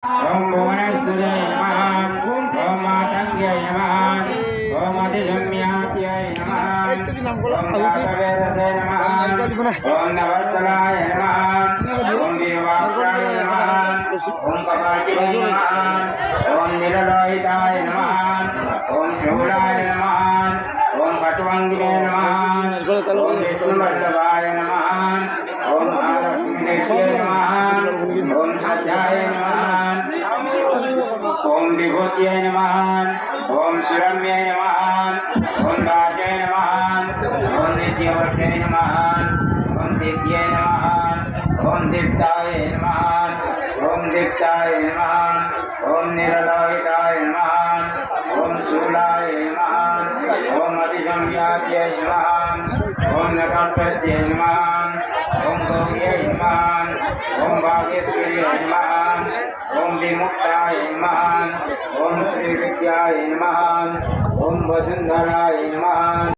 ओम भुवनेश्वरे नमः ओम मातंग्यै नमः ओम अधिगम्यात्यै नमः ओम जातवेदसे नमः ओम नवस्तराय नमः ओम देवाय नमः ओम कपाटिवे नमः ओम निरलोहिताय नमः ओम शूलाय नमः ओम कटुवंगिने नमः ओम विष्णुवल्लभाय नमः ओम आलक्ष्मीदेव्यै नमः ओम सत्याय नमः ओम विभूत्यै नमः ओम सुरम्यै नमः ओम राजै नमः ओम नित्यवर्षै नमः ओम दिव्यै नमः ओम दीप्ताय नमः ओम दीप्ताय नमः ओम निरलोहिताय नमः ओम शूलाय नमः ओम अतिसंज्ञात्यै नमः ओम नकान्तस्यै नमः ओम गौर्यै नमः ओम भागेश्वर्यै नमः ओम विमुक्ताय नमः ओम श्री विद्याय नमः ओम वसुंधराय नमः।